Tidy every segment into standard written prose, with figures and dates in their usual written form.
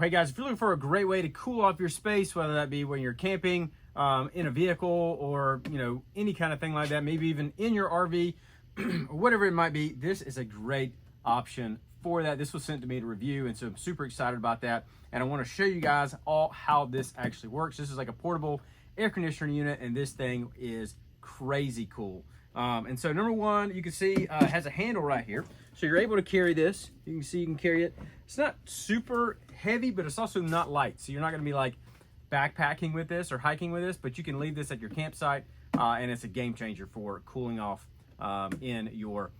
Hey guys, if you're looking for a great way to cool off your space, whether that be when you're camping, in a vehicle, or any kind of thing like that, maybe even in your RV, or whatever it might be, this is a great option for that. This was sent to me to review, and so I'm super excited about that. And I want to show you guys all how this actually works. This is like a portable air conditioner unit, and this thing is crazy cool. And so number one, you can see it has a handle right here, so you're able to carry this. You can see you can carry it. It's not super heavy, but it's also not light, so you're not going to be like backpacking with this or hiking with this, but you can leave this at your campsite, and it's a game changer for cooling off in your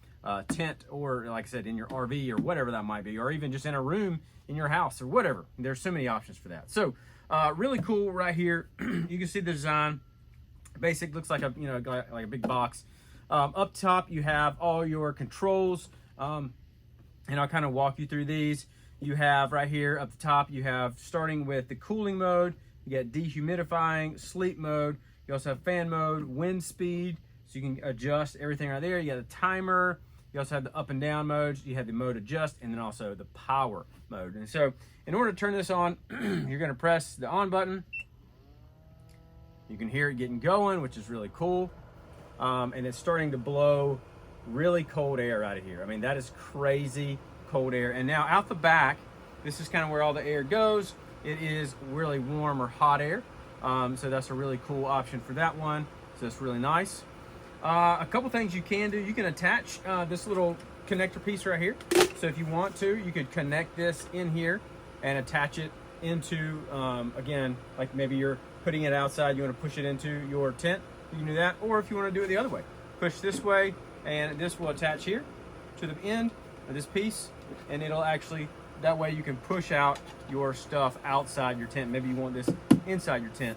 tent, or like I said, in your RV or whatever that might be, or even just in a room in your house or whatever. There's so many options for that. So really cool right here. You can see the design. Basic, looks like a like a big box. Up top you have all your controls, and I'll kind of walk you through these. You have right here up the top, you have starting with the cooling mode, you get dehumidifying, sleep mode, you also have fan mode, wind speed, so you can adjust everything right there. You got a timer, you also have the up and down modes, you have the mode adjust, and then also the power mode. And so in order to turn this on, you're gonna press the on button. You can hear it getting going, which is really cool. And it's starting to blow really cold air out of here. I mean, that is crazy cold air. And now out the back, this is kind of where all the air goes. It is really warm or hot air. So that's a really cool option for that one. So that's really nice. A couple things you can do. You can attach this little connector piece right here. So if you want to, you could connect this in here and attach it into, again, like maybe you're putting it outside, you want to push it into your tent, you can do that. Or if you want to do it the other way, push this way, and this will attach here to the end of this piece, and it'll actually, that way you can push out your stuff outside your tent. Maybe you want this inside your tent,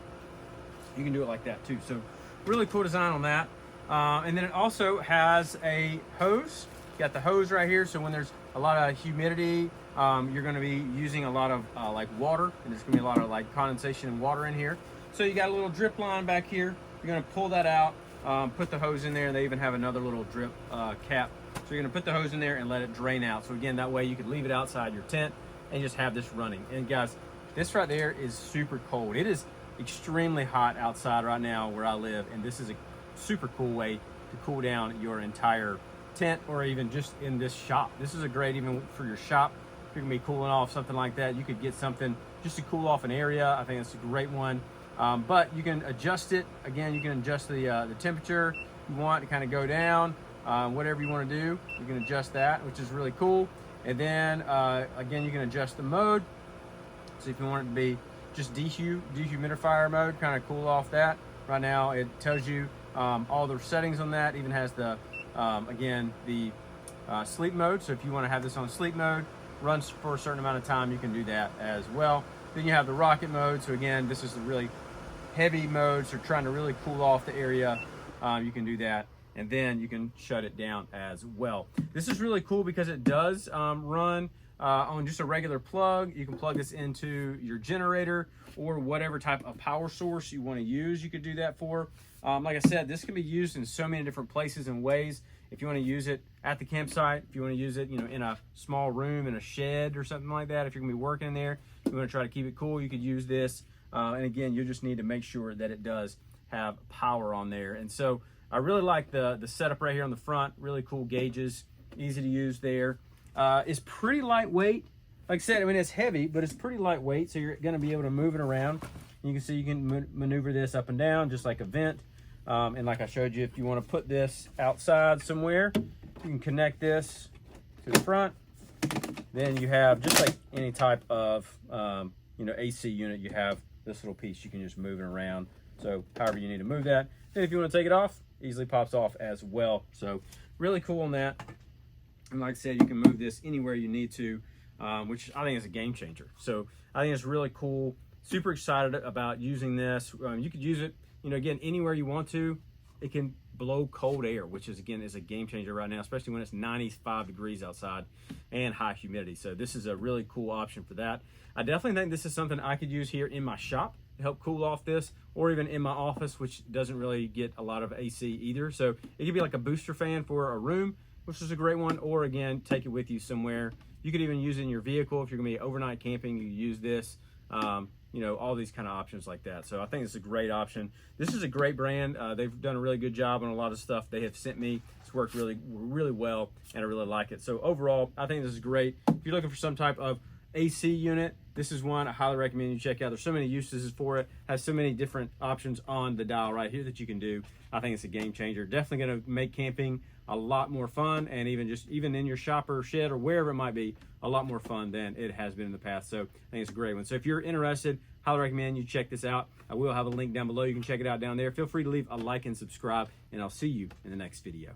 you can do it like that too. So really cool design on that. And then it also has a hose. You got the hose right here, so when there's a lot of humidity, you're going to be using a lot of like water, and there's going to be a lot of like condensation and water in here. So you got a little drip line back here. You're going to pull that out, put the hose in there, and they even have another little drip cap. So you're going to put the hose in there and let it drain out. So again, that way you could leave it outside your tent and just have this running. And guys, this right there is super cold. It is extremely hot outside right now where I live, and this is a super cool way to cool down your entire tent, or even just in this shop. This is a great, even for your shop, if you're gonna be cooling off something like that, you could get something just to cool off an area. I think it's a great one. But you can adjust it. Again, you can adjust the temperature you want to kind of go down, whatever you want to do, you can adjust that, which is really cool. And then again, you can adjust the mode. So if you want it to be just dehumidifier mode, kind of cool off that. Right now it tells you all the settings on that. Even has the again the sleep mode. So if you want to have this on sleep mode, runs for a certain amount of time, you can do that as well. Then you have the rocket mode. So again, this is the really heavy mode, so trying to really cool off the area, you can do that, and then you can shut it down as well. This is really cool because it does run on just a regular plug. You can plug this into your generator or whatever type of power source you want to use. You could do that for. Like I said, this can be used in so many different places and ways. If you want to use it at the campsite, if you want to use it, in a small room, in a shed or something like that, if you're gonna be working in there, you want to try to keep it cool, you could use this. And again, you just need to make sure that it does have power on there. And so I really like the setup right here on the front. Really cool gauges, easy to use there. It's pretty lightweight. Like I said, I mean, it's heavy, but it's pretty lightweight, so you're going to be able to move it around. You can see you can maneuver this up and down just like a vent. And like I showed you, if you want to put this outside somewhere, you can connect this to the front. Then you have, just like any type of AC unit, you have this little piece. You can just move it around, so however you need to move that. And if you want to take it off, easily pops off as well. So really cool on that. And like I said, you can move this anywhere you need to, which I think is a game changer. So I think it's really cool. Super excited about using this. You could use it, again, anywhere you want to. It can blow cold air, which is, again, is a game changer right now, especially when it's 95 degrees outside and high humidity. So this is a really cool option for that. I definitely think this is something I could use here in my shop to help cool off this, or even in my office, which doesn't really get a lot of AC either. So it could be like a booster fan for a room, which is a great one, or again, take it with you somewhere You could even use it in your vehicle. If you're gonna be overnight camping, you use this. You know, all these kind of options like that. So I think it's a great option. This is a great brand. They've done a really good job on a lot of stuff they have sent me. It's worked really well, and I really like it. So overall, I think this is great. If you're looking for some type of AC unit, this is one I highly recommend you check out. There's so many uses for it. Has so many different options on the dial right here that you can do. I think it's a game changer. Definitely going to make camping a lot more fun, and even in your shop or shed or wherever it might be, a lot more fun than it has been in the past. So I think it's a great one. So if you're interested, highly recommend you check this out. I will have a link down below. You can check it out down there. Feel free to leave a like and subscribe, and I'll see you in the next video.